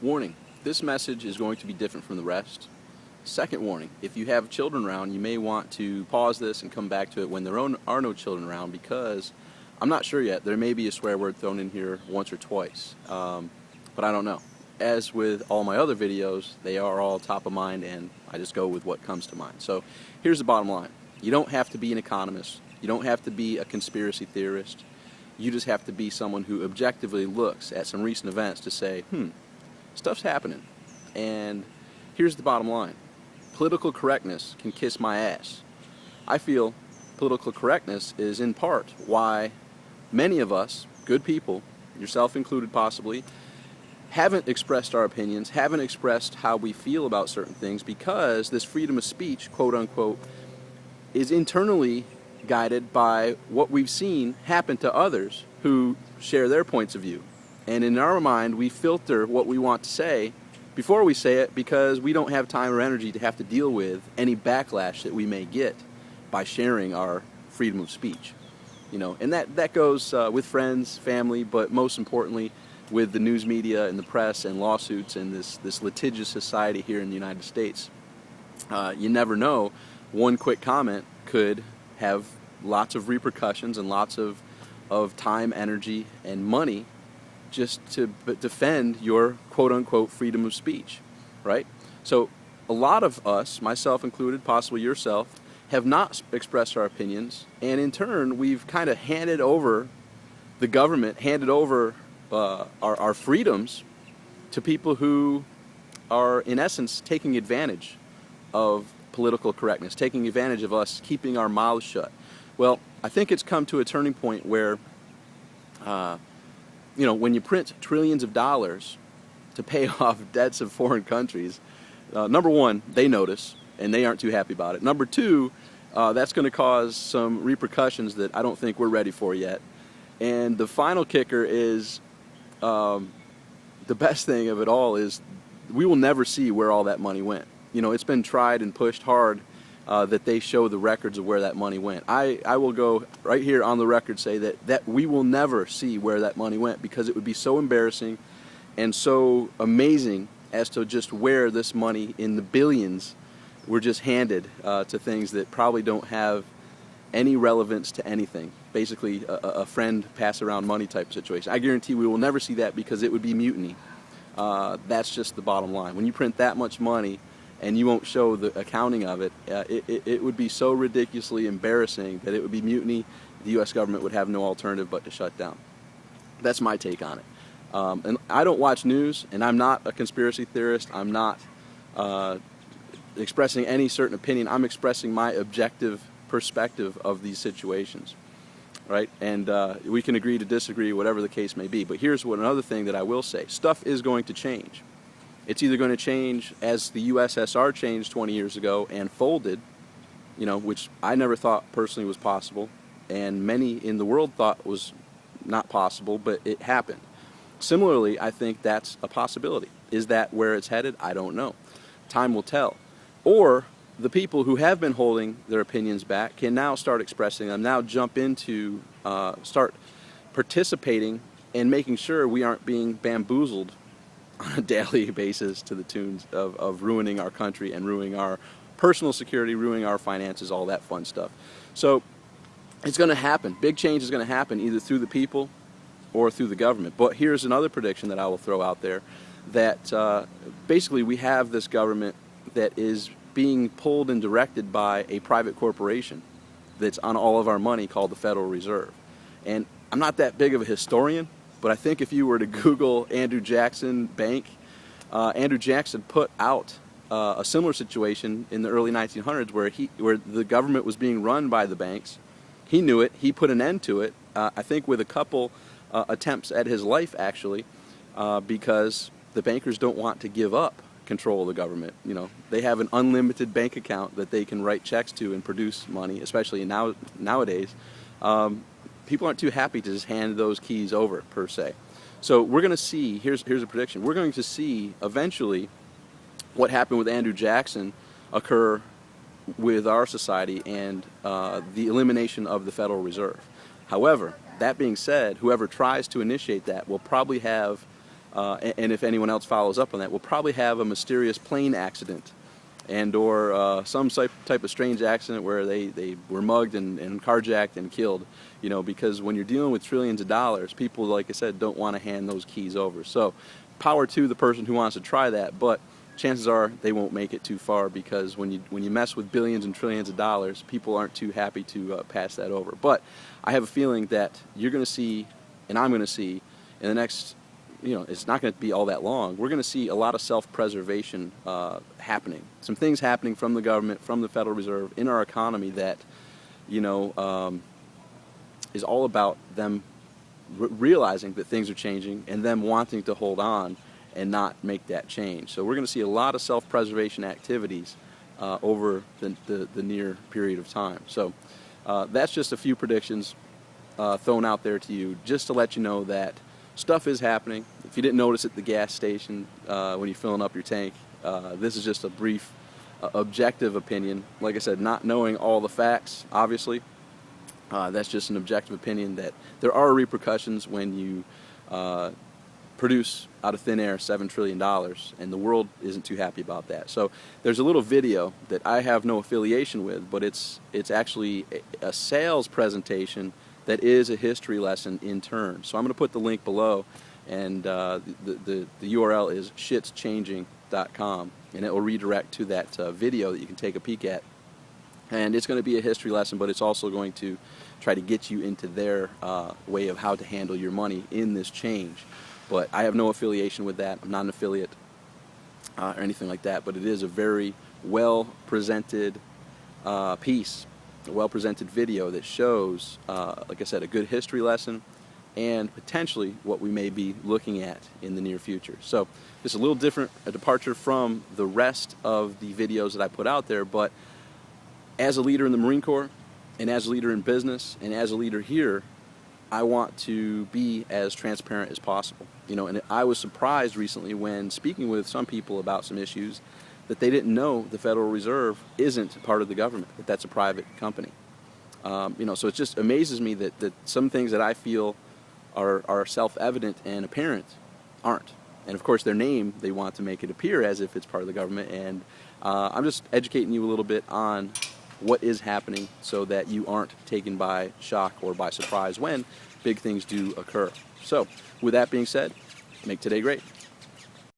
Warning, this message is going to be different from the rest. Second warning, if you have children around, you may want to pause this and come back to it when there are no children around, because I'm not sure yet. There may be a swear word thrown in here once or twice, but I don't know. As with all my other videos, they are all top of mind, and I just go with what comes to mind. So here's the bottom line. You don't have to be an economist. You don't have to be a conspiracy theorist. You just have to be someone who objectively looks at some recent events to say, stuff's happening. And here's the bottom line. Political correctness can kiss my ass. I feel political correctness is in part why many of us, good people, yourself included possibly, haven't expressed our opinions, haven't expressed how we feel about certain things, because this freedom of speech, quote unquote, is internally guided by what we've seen happen to others who share their points of view. And in our mind, we filter what we want to say before we say it, because we don't have time or energy to have to deal with any backlash that we may get by sharing our freedom of speech. And that goes with friends, family, but most importantly with the news media and the press and lawsuits and this litigious society here in the United States. You never know. One quick comment could have lots of repercussions and lots of time, energy, and money just to defend your quote-unquote freedom of speech, right? So a lot of us, myself included, possibly yourself, have not expressed our opinions, and in turn we've kind of handed over the government, handed over our freedoms to people who are in essence taking advantage of political correctness, taking advantage of us keeping our mouths shut. Well, I think it's come to a turning point where when you print trillions of dollars to pay off debts of foreign countries, number one, they notice, and they aren't too happy about it. Number two, that's going to cause some repercussions that I don't think we're ready for yet. And the final kicker is, the best thing of it all is we will never see where all that money went. It's been tried and pushed hard that they show the records of where that money went. I will go right here on the record say that we will never see where that money went, because it would be so embarrassing and so amazing as to just where this money in the billions were just handed to things that probably don't have any relevance to anything. Basically a friend pass around money type situation. I guarantee we will never see that, because it would be mutiny. That's just the bottom line. When you print that much money and you won't show the accounting of it, it would be so ridiculously embarrassing that it would be mutiny. The U.S. government would have no alternative but to shut down. That's my take on it. And I don't watch news, and I'm not a conspiracy theorist. I'm not expressing any certain opinion. I'm expressing my objective perspective of these situations, right? And we can agree to disagree, whatever the case may be. But here's another thing that I will say. Stuff is going to change. It's either going to change as the USSR changed 20 years ago and folded, which I never thought personally was possible, and many in the world thought was not possible, but it happened. Similarly, I think that's a possibility. Is that where it's headed? I don't know. Time will tell. Or the people who have been holding their opinions back can now start expressing them, now jump into, start participating and making sure we aren't being bamboozled on a daily basis to the tunes of ruining our country and ruining our personal security, ruining our finances, all that fun stuff. So it's going to happen. Big change is going to happen either through the people or through the government. But here's another prediction that I will throw out there, that basically we have this government that is being pulled and directed by a private corporation that's on all of our money called the Federal Reserve. And I'm not that big of a historian, but I think if you were to Google Andrew Jackson Bank, Andrew Jackson put out a similar situation in the early 1900s where the government was being run by the banks. He knew it. He put an end to it, I think with a couple attempts at his life, actually, because the bankers don't want to give up control of the government. They have an unlimited bank account that they can write checks to and produce money, especially nowadays. People aren't too happy to just hand those keys over, per se. So we're going to see, here's a prediction, we're going to see eventually what happened with Andrew Jackson occur with our society and the elimination of the Federal Reserve. However, that being said, whoever tries to initiate that will probably have and if anyone else follows up on that, we'll probably have a mysterious plane accident and or some type of strange accident where they were mugged and carjacked and killed, you know, because when you're dealing with trillions of dollars, people, like I said, don't want to hand those keys over. So power to the person who wants to try that, but chances are they won't make it too far, because when you mess with billions and trillions of dollars, people aren't too happy to pass that over. But I have a feeling that you're going to see, and I'm going to see, in the next, you know, it's not going to be all that long, we're going to see a lot of self-preservation happening. Some things happening from the government, from the Federal Reserve, in our economy that, you know, is all about them realizing that things are changing and them wanting to hold on and not make that change. So we're going to see a lot of self-preservation activities over the near period of time. So that's just a few predictions thrown out there to you, just to let you know that stuff is happening. If you didn't notice at the gas station when you're filling up your tank, this is just a brief objective opinion. Like I said, not knowing all the facts, obviously. That's just an objective opinion that there are repercussions when you produce out of thin air $7 trillion, and the world isn't too happy about that. So there's a little video that I have no affiliation with, but it's actually a sales presentation that is a history lesson in turn. So I'm going to put the link below, and the URL is shitschanging.com, and it will redirect to that video that you can take a peek at. And it's going to be a history lesson, but it's also going to try to get you into their way of how to handle your money in this change. But I have no affiliation with that. I'm not an affiliate or anything like that, but it is a very well-presented piece, a well-presented video that shows, like I said, a good history lesson and potentially what we may be looking at in the near future. So it's a little different, a departure from the rest of the videos that I put out there, but as a leader in the Marine Corps, and as a leader in business, and as a leader here, I want to be as transparent as possible. You know, and I was surprised recently when speaking with some people about some issues that they didn't know the Federal Reserve isn't part of the government, that that's a private company. You know, so it just amazes me that some things that I feel are self-evident and apparent aren't. And of course their name, they want to make it appear as if it's part of the government, and I'm just educating you a little bit on what is happening so that you aren't taken by shock or by surprise when big things do occur. So with that being said, make today great.